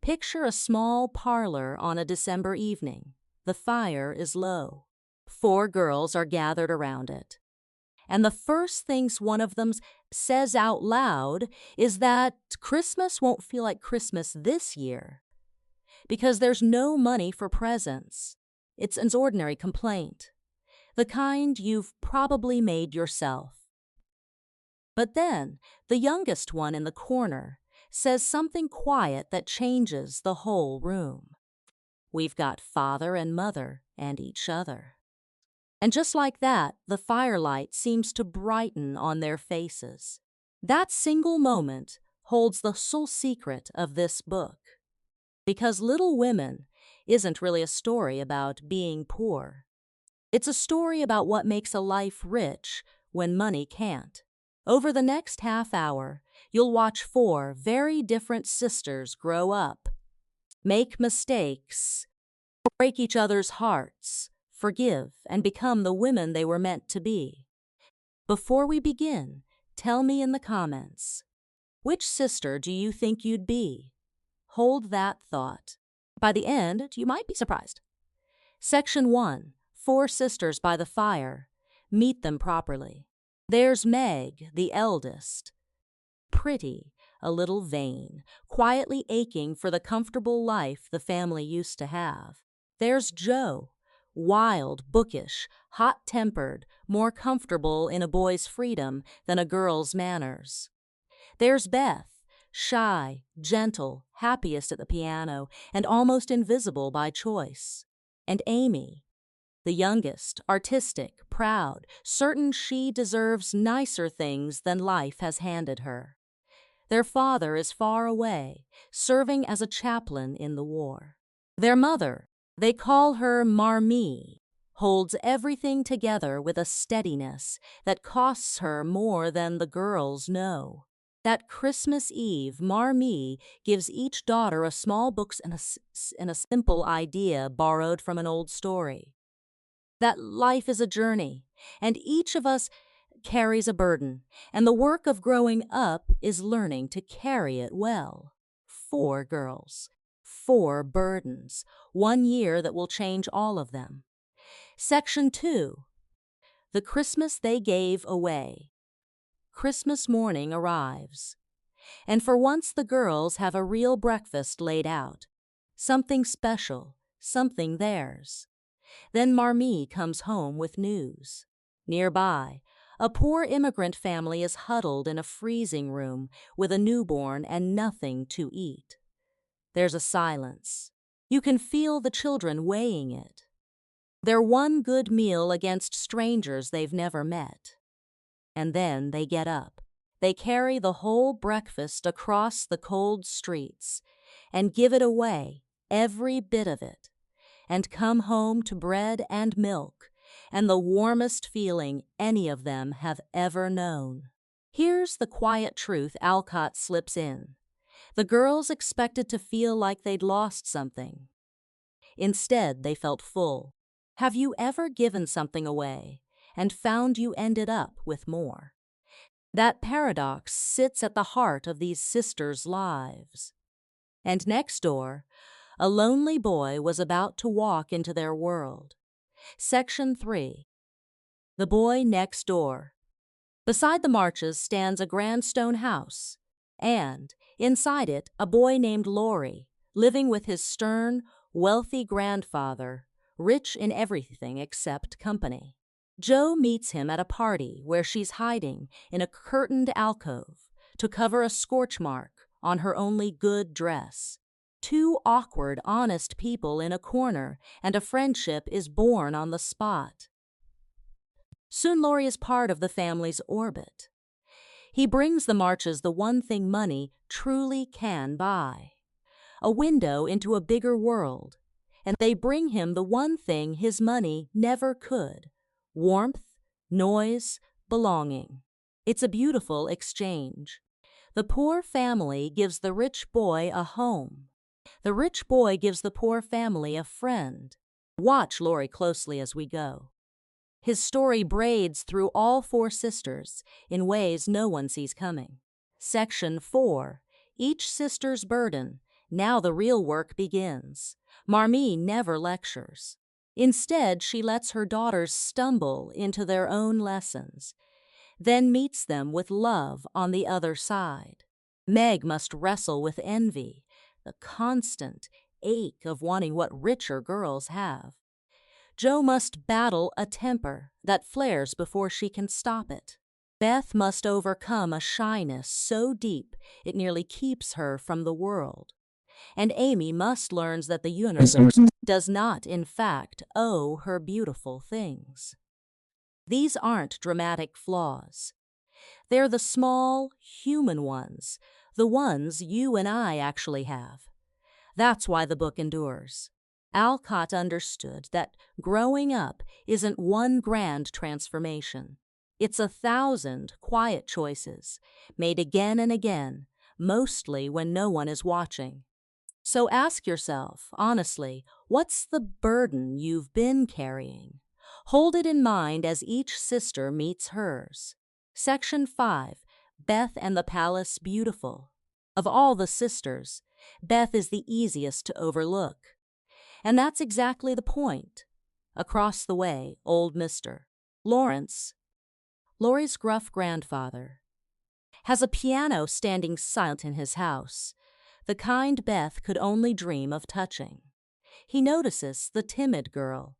Picture a small parlor on a December evening. The fire is low. 4 girls are gathered around it. And the first things one of them says out loud is that Christmas won't feel like Christmas this year because there's no money for presents. It's an ordinary complaint, the kind you've probably made yourself. But then, the youngest one in the corner says something quiet that changes the whole room. We've got father and mother and each other. And just like that, the firelight seems to brighten on their faces. That single moment holds the sole secret of this book. Because Little Women isn't really a story about being poor. It's a story about what makes a life rich when money can't. Over the next half hour, you'll watch 4 very different sisters grow up, make mistakes, break each other's hearts, forgive, and become the women they were meant to be. Before we begin, tell me in the comments, which sister do you think you'd be? Hold that thought. By the end, you might be surprised. Section 1, 4 sisters by the fire. Meet them properly. There's Meg, the eldest. Pretty, a little vain, quietly aching for the comfortable life the family used to have. There's Jo, wild, bookish, hot-tempered, more comfortable in a boy's freedom than a girl's manners. There's Beth, shy, gentle, happiest at the piano, and almost invisible by choice. And Amy, the youngest, artistic, proud, certain she deserves nicer things than life has handed her. Their father is far away, serving as a chaplain in the war. Their mother, they call her Marmee, holds everything together with a steadiness that costs her more than the girls know. That Christmas Eve, Marmee gives each daughter a small book and a simple idea borrowed from an old story. That life is a journey, and each of us carries a burden, and the work of growing up is learning to carry it well. 4 girls, 4 burdens, 1 year that will change all of them. Section 2, The Christmas They Gave Away. Christmas morning arrives, and for once the girls have a real breakfast laid out. Something special, something theirs. Then Marmee comes home with news. Nearby, a poor immigrant family is huddled in a freezing room with a newborn and nothing to eat. There's a silence. You can feel the children weighing it. Their one good meal against strangers they've never met. And then they get up. They carry the whole breakfast across the cold streets and give it away, every bit of it, and come home to bread and milk and the warmest feeling any of them have ever known. Here's the quiet truth Alcott slips in. The girls expected to feel like they'd lost something. Instead, they felt full. Have you ever given something away and found you ended up with more? That paradox sits at the heart of these sisters' lives. And next door, a lonely boy was about to walk into their world. Section 3, The Boy Next Door. Beside the marches stands a grand stone house, and, inside it, a boy named Laurie, living with his stern, wealthy grandfather, rich in everything except company. Jo meets him at a party where she's hiding in a curtained alcove to cover a scorch mark on her only good dress. 2 awkward, honest people in a corner, and a friendship is born on the spot. Soon Laurie is part of the family's orbit. He brings the Marches the one thing money truly can buy, a window into a bigger world, and they bring him the one thing his money never could: warmth, noise, belonging. It's a beautiful exchange. The poor family gives the rich boy a home. The rich boy gives the poor family a friend. Watch Laurie closely as we go. His story braids through all 4 sisters in ways no one sees coming. Section 4, Each Sister's Burden, Now the real work begins. Marmee never lectures. Instead, she lets her daughters stumble into their own lessons, then meets them with love on the other side. Meg must wrestle with envy, the constant ache of wanting what richer girls have. Jo must battle a temper that flares before she can stop it. Beth must overcome a shyness so deep it nearly keeps her from the world. And Amy must learn that the universe does not, in fact, owe her beautiful things. These aren't dramatic flaws. They're the small, human ones, the ones you and I actually have. That's why the book endures. Alcott understood that growing up isn't one grand transformation. It's 1,000 quiet choices, made again and again, mostly when no one is watching. So ask yourself, honestly, what's the burden you've been carrying? Hold it in mind as each sister meets hers. Section 5, Beth and the Palace Beautiful. Of all the sisters, Beth is the easiest to overlook. And that's exactly the point. Across the way, old Mr. Lawrence, Laurie's gruff grandfather, has a piano standing silent in his house, the kind Beth could only dream of touching. He notices the timid girl,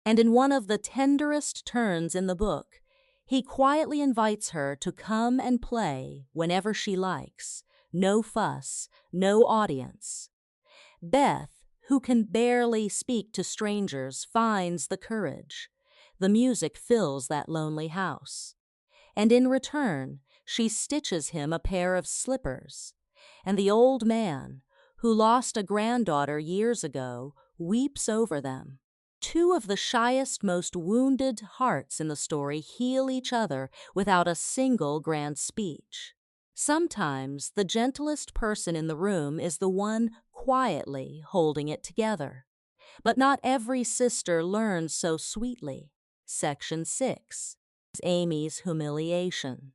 and in one of the tenderest turns in the book, he quietly invites her to come and play whenever she likes. No fuss, no audience. Beth, who can barely speak to strangers, finds the courage. The music fills that lonely house. And in return, she stitches him a pair of slippers. And the old man, who lost a granddaughter years ago, weeps over them. Two of the shyest, most wounded hearts in the story heal each other without a single grand speech. Sometimes the gentlest person in the room is the one quietly holding it together. But not every sister learns so sweetly. Section 6. Amy's humiliation.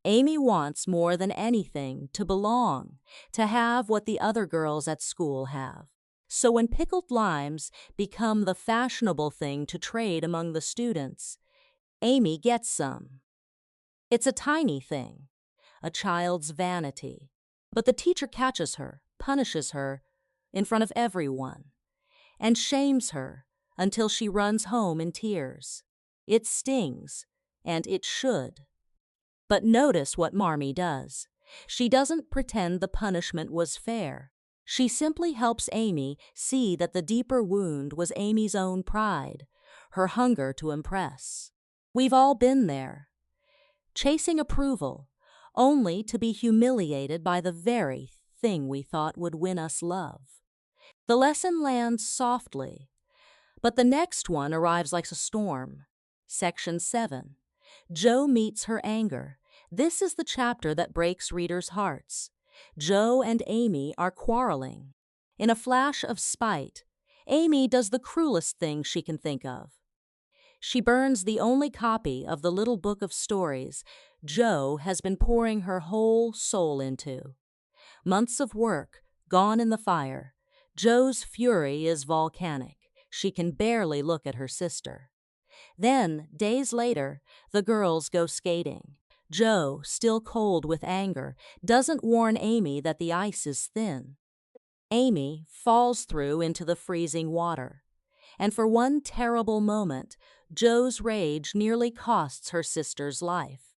Amy wants more than anything to belong, to have what the other girls at school have. So when pickled limes become the fashionable thing to trade among the students, Amy gets some. It's a tiny thing, a child's vanity. But the teacher catches her, punishes her in front of everyone, and shames her until she runs home in tears. It stings, and it should. But notice what Marmee does. She doesn't pretend the punishment was fair. She simply helps Amy see that the deeper wound was Amy's own pride, her hunger to impress. We've all been there, chasing approval, only to be humiliated by the very thing we thought would win us love. The lesson lands softly, but the next one arrives like a storm. Section 7. Jo meets her anger. This is the chapter that breaks readers' hearts. Jo and Amy are quarreling. In a flash of spite, Amy does the cruelest thing she can think of. She burns the only copy of the little book of stories Jo has been pouring her whole soul into. Months of work gone in the fire. Jo's fury is volcanic. She can barely look at her sister. Then, days later, the girls go skating. Jo, still cold with anger, doesn't warn Amy that the ice is thin. Amy falls through into the freezing water. And for one terrible moment, Jo's rage nearly costs her sister's life.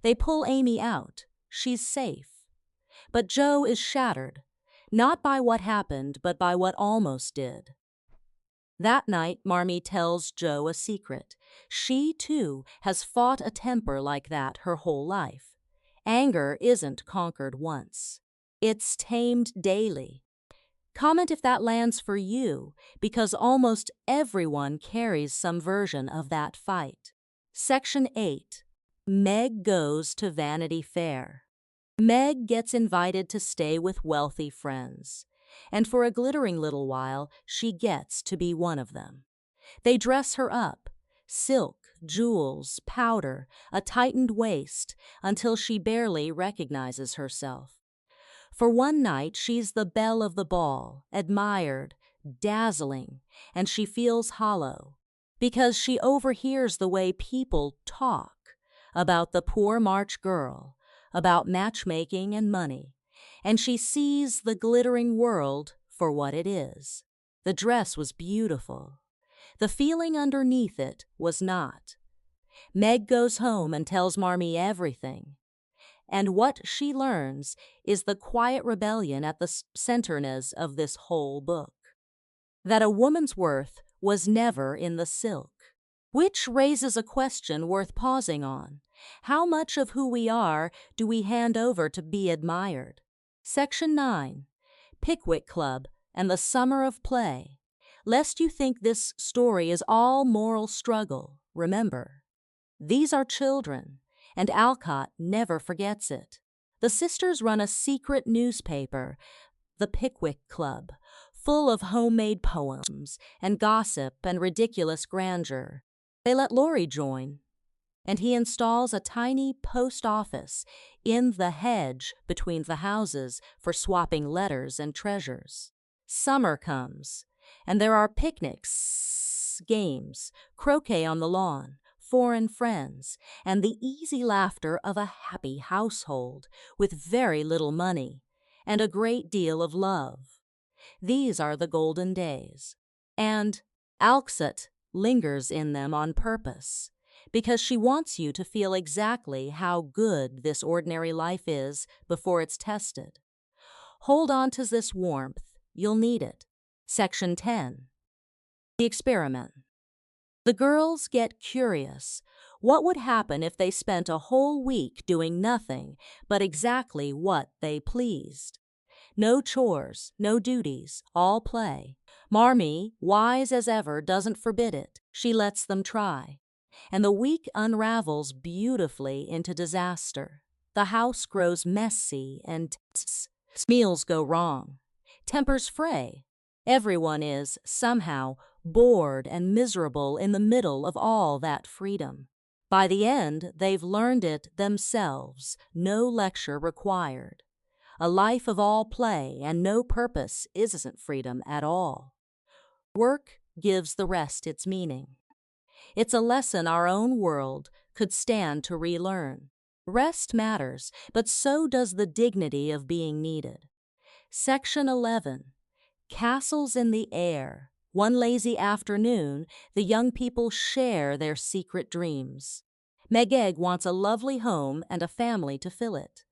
They pull Amy out. She's safe. But Jo is shattered, not by what happened, but by what almost did. That night, Marmee tells Jo a secret. She, too, has fought a temper like that her whole life. Anger isn't conquered once. It's tamed daily. Comment if that lands for you, because almost everyone carries some version of that fight. Section 8. Meg goes to Vanity Fair. Meg gets invited to stay with wealthy friends. And for a glittering little while, she gets to be one of them. They dress her up, silk, jewels, powder, a tightened waist, until she barely recognizes herself. For one night, she's the belle of the ball, admired, dazzling, and she feels hollow because she overhears the way people talk about the poor March girl, about matchmaking and money, and she sees the glittering world for what it is. The dress was beautiful. The feeling underneath it was not. Meg goes home and tells Marmee everything. And what she learns is the quiet rebellion at the centerness of this whole book. That a woman's worth was never in the silk. Which raises a question worth pausing on. How much of who we are do we hand over to be admired? Section 9. Pickwick Club and the Summer of Play. Lest you think this story is all moral struggle, remember, these are children, and Alcott never forgets it. The sisters run a secret newspaper, the Pickwick Club, full of homemade poems and gossip and ridiculous grandeur. They let Laurie join, and he installs a tiny post office in the hedge between the houses for swapping letters and treasures. Summer comes, and there are picnics, games, croquet on the lawn, foreign friends, and the easy laughter of a happy household with very little money and a great deal of love. These are the golden days. And Alcott lingers in them on purpose, because she wants you to feel exactly how good this ordinary life is before it's tested. Hold on to this warmth. You'll need it. Section 10. The experiment. The girls get curious. What would happen if they spent a whole week doing nothing but exactly what they pleased? No chores, no duties, all play. Marmee, wise as ever, doesn't forbid it. She lets them try. And the week unravels beautifully into disaster. The house grows messy and meals go wrong. Tempers fray. Everyone is, somehow, bored and miserable in the middle of all that freedom. By the end, they've learned it themselves, no lecture required. A life of all play and no purpose isn't freedom at all. Work gives the rest its meaning. It's a lesson our own world could stand to relearn. Rest matters, but so does the dignity of being needed. Section 11. Castles in the air. One lazy afternoon, the young people share their secret dreams. Meg wants a lovely home and a family to fill it.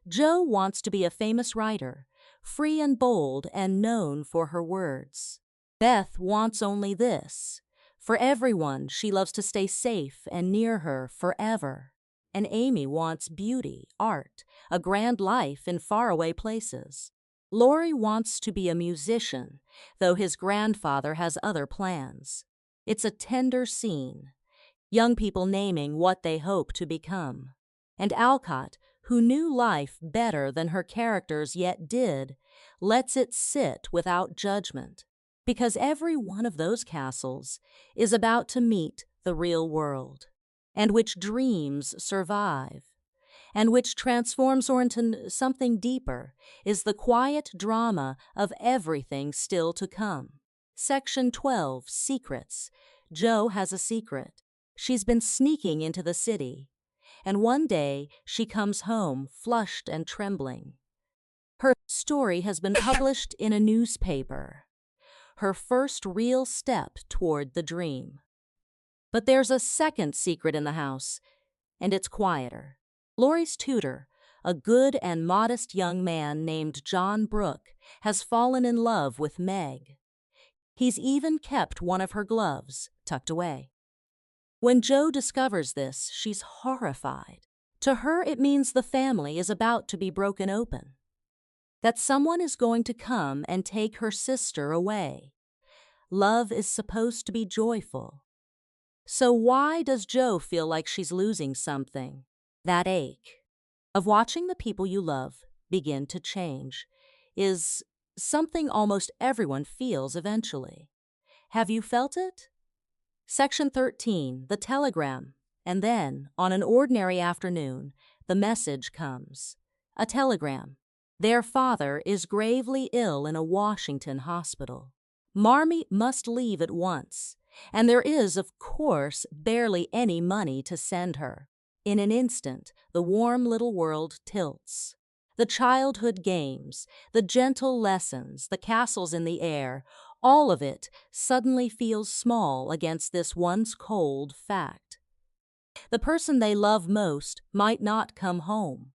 Jo wants to be a famous writer, free and bold and known for her words. Beth wants only this. For everyone, she loves to stay safe and near her forever. And Amy wants beauty, art, a grand life in faraway places. Laurie wants to be a musician, though his grandfather has other plans. It's a tender scene, young people naming what they hope to become. And Alcott, who knew life better than her characters yet did, lets it sit without judgment, because every one of those castles is about to meet the real world, and which dreams survive, and which transforms into something deeper, is the quiet drama of everything still to come. Section 12, Secrets. Jo has a secret. She's been sneaking into the city, and one day she comes home flushed and trembling. Her story has been published in a newspaper. Her first real step toward the dream. But there's a second secret in the house, and it's quieter. Laurie's tutor, a good and modest young man named John Brooke, has fallen in love with Meg. He's even kept one of her gloves tucked away. When Jo discovers this, she's horrified. To her, it means the family is about to be broken open, that someone is going to come and take her sister away. Love is supposed to be joyful. So why does Jo feel like she's losing something? That ache of watching the people you love begin to change is something almost everyone feels eventually. Have you felt it? Section 13, the telegram. And then, on an ordinary afternoon, the message comes. A telegram. Their father is gravely ill in a Washington hospital. Marmee must leave at once, and there is, of course, barely any money to send her. In an instant, the warm little world tilts. The childhood games, the gentle lessons, the castles in the air, all of it suddenly feels small against this once cold fact. The person they love most might not come home.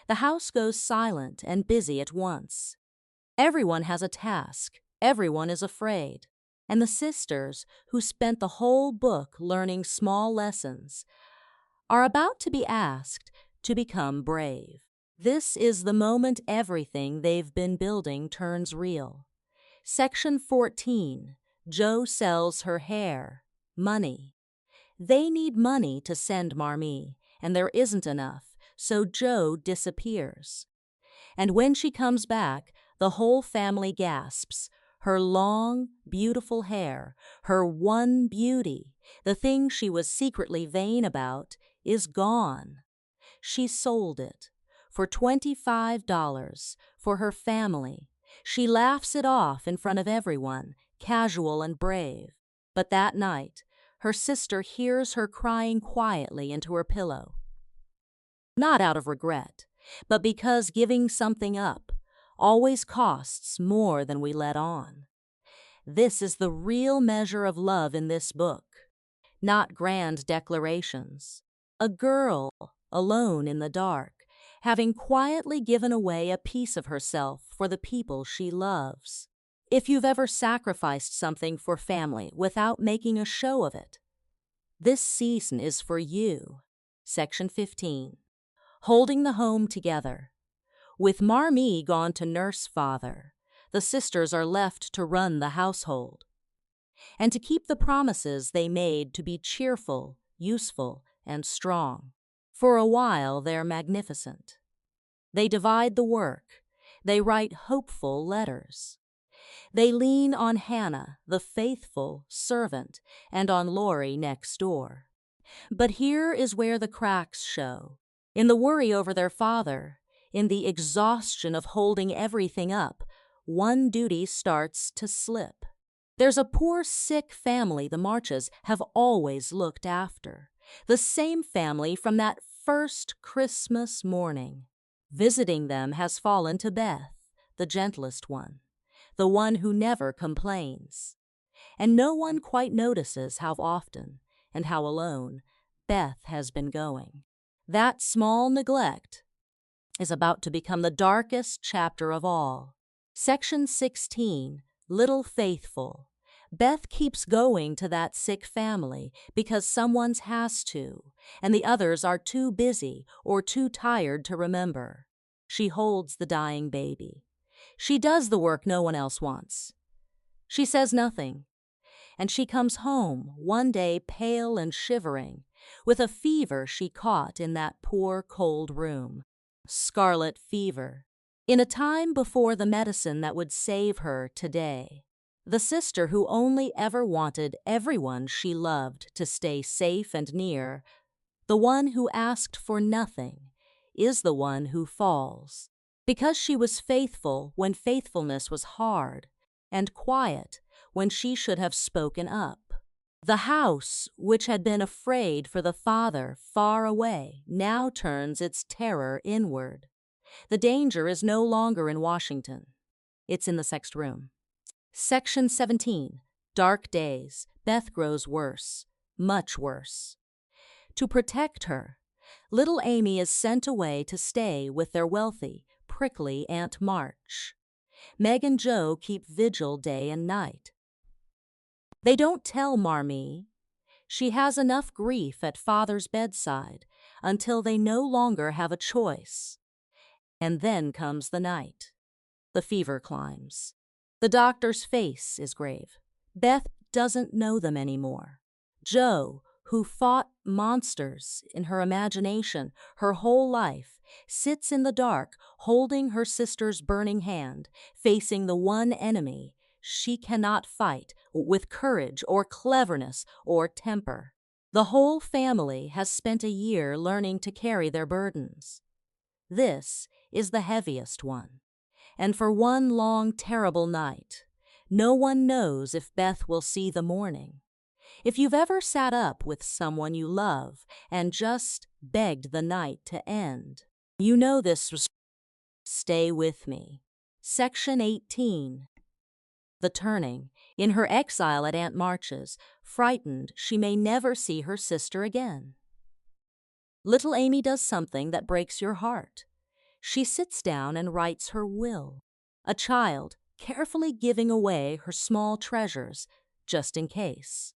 The house goes silent and busy at once. Everyone has a task, everyone is afraid, and the sisters, who spent the whole book learning small lessons, are about to be asked to become brave. This is the moment everything they've been building turns real. Section 14. Jo sells her hair. Money. They need money to send Marmee, and there isn't enough, so Jo disappears. And when she comes back, the whole family gasps. Her long, beautiful hair, her one beauty, the thing she was secretly vain about, is gone. She sold it for $25 for her family. She laughs it off in front of everyone, casual and brave. But that night, her sister hears her crying quietly into her pillow. Not out of regret, but because giving something up always costs more than we let on. This is the real measure of love in this book, not grand declarations. A girl, alone in the dark, having quietly given away a piece of herself for the people she loves. If you've ever sacrificed something for family without making a show of it, this season is for you. Section 15. Holding the home together. With Marmee gone to nurse father, the sisters are left to run the household and to keep the promises they made to be cheerful, useful, and strong. For a while, they're magnificent. They divide the work. They write hopeful letters. They lean on Hannah, the faithful servant, and on Laurie next door. But here is where the cracks show. In the worry over their father, in the exhaustion of holding everything up, one duty starts to slip. There's a poor, sick family the Marches have always looked after. The same family from that first Christmas morning. Visiting them has fallen to Beth, the gentlest one, the one who never complains. And no one quite notices how often and how alone Beth has been going. That small neglect is about to become the darkest chapter of all. Section 16, Little Faithful. Beth keeps going to that sick family because someone's has to, and the others are too busy or too tired to remember. She holds the dying baby. She does the work no one else wants. She says nothing, and she comes home one day pale and shivering, with a fever she caught in that poor cold room. Scarlet fever. In a time before the medicine that would save her today. The sister who only ever wanted everyone she loved to stay safe and near, the one who asked for nothing, is the one who falls. Because she was faithful when faithfulness was hard, and quiet when she should have spoken up. The house, which had been afraid for the father far away, now turns its terror inward. The danger is no longer in Washington. It's in the next room. Section 17. Dark days. Beth grows worse, much worse. To protect her, little Amy is sent away to stay with their wealthy, prickly Aunt March. Meg and Jo keep vigil day and night. They don't tell Marmee. She has enough grief at father's bedside until they no longer have a choice. And then comes the night. The fever climbs. The doctor's face is grave. Beth doesn't know them anymore. Jo, who fought monsters in her imagination her whole life, sits in the dark holding her sister's burning hand, facing the one enemy she cannot fight with courage or cleverness or temper. The whole family has spent a year learning to carry their burdens. This is the heaviest one. And for one long, terrible night, no one knows if Beth will see the morning. If you've ever sat up with someone you love and just begged the night to end, you know this was. Stay with me. Section 18. The Turning. In her exile at Aunt March's, frightened she may never see her sister again. Little Amy does something that breaks your heart. She sits down and writes her will. A child, carefully giving away her small treasures, just in case.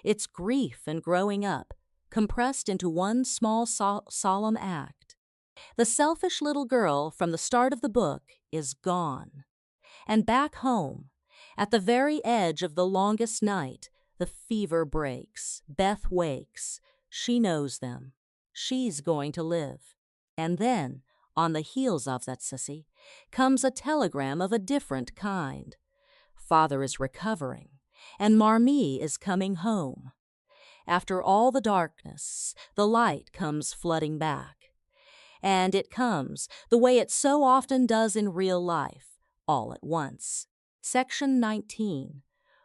It's grief and growing up, compressed into one small solemn act. The selfish little girl from the start of the book is gone. And back home, at the very edge of the longest night, the fever breaks. Beth wakes. She knows them. She's going to live. And then, on the heels of that sissy, comes a telegram of a different kind. Father is recovering, and Marmee is coming home. After all the darkness, the light comes flooding back. And it comes, the way it so often does in real life, all at once. Section 19.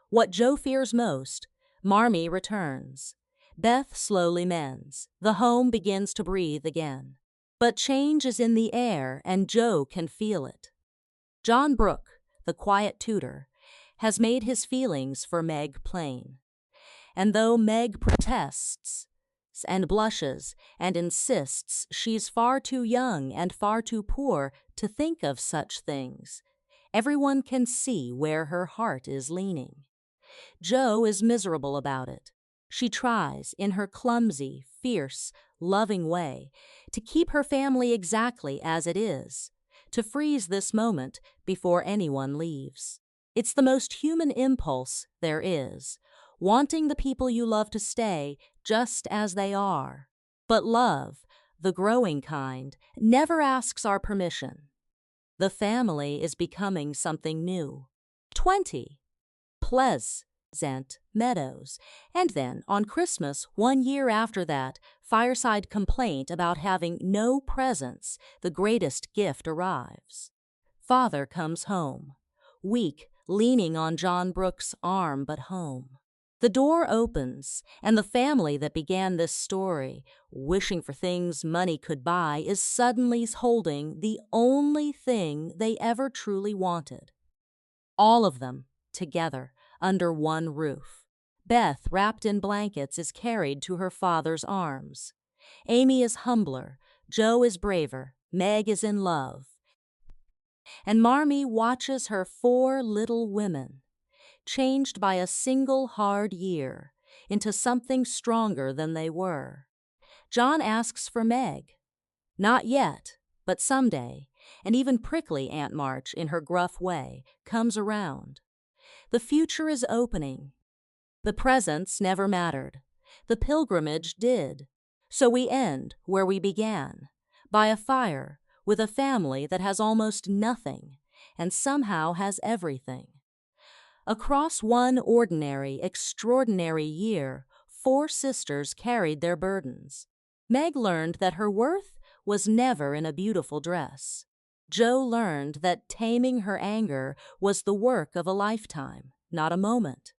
What Joe fears most. Marmee returns. Beth slowly mends. The home begins to breathe again. But change is in the air, and Joe can feel it. John Brooke, the quiet tutor, has made his feelings for Meg plain. And though Meg protests and blushes and insists she's far too young and far too poor to think of such things, everyone can see where her heart is leaning. Joe is miserable about it. She tries, in her clumsy, fierce, loving way, to keep her family exactly as it is, to freeze this moment before anyone leaves. It's the most human impulse there is, wanting the people you love to stay just as they are. But love, the growing kind, never asks our permission. The family is becoming something new. 20. Pleasant Meadows. And then, on Christmas, 1 year after that, fireside complaint about having no presents, the greatest gift arrives. Father comes home, weak, leaning on John Brooke's arm, but home. The door opens, and the family that began this story, wishing for things money could buy, is suddenly holding the only thing they ever truly wanted. All of them, together, under one roof. Beth, wrapped in blankets, is carried to her father's arms. Amy is humbler, Joe is braver, Meg is in love. And Marmee watches her 4 little women, changed by a single hard year, into something stronger than they were. John asks for Meg. Not yet, but someday, and even prickly Aunt March, in her gruff way, comes around. The future is opening. The presents never mattered. The pilgrimage did. So we end where we began, by a fire, with a family that has almost nothing, and somehow has everything. Across one ordinary, extraordinary year, 4 sisters carried their burdens. Meg learned that her worth was never in a beautiful dress. Joe learned that taming her anger was the work of a lifetime, not a moment.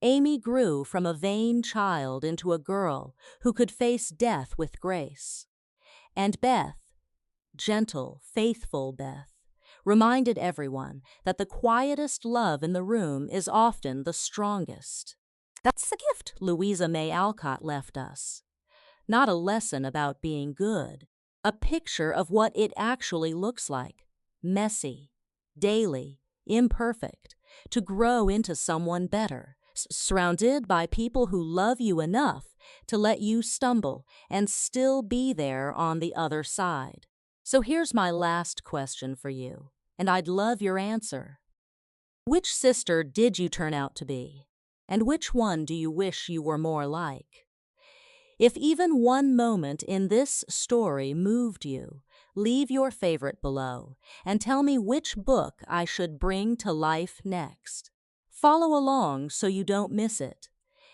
Amy grew from a vain child into a girl who could face death with grace. And Beth, gentle, faithful Beth, reminded everyone that the quietest love in the room is often the strongest. That's the gift Louisa May Alcott left us. Not a lesson about being good, a picture of what it actually looks like, messy, daily, imperfect, to grow into someone better, surrounded by people who love you enough to let you stumble and still be there on the other side. So here's my last question for you, and I'd love your answer. Which sister did you turn out to be? And which one do you wish you were more like? If even one moment in this story moved you, leave your favorite below and tell me which book I should bring to life next. Follow along so you don't miss it.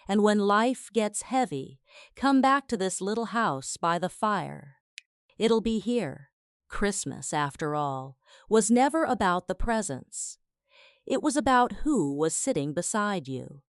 And when life gets heavy, come back to this little house by the fire. It'll be here, Christmas, after all, was never about the presents. It was about who was sitting beside you.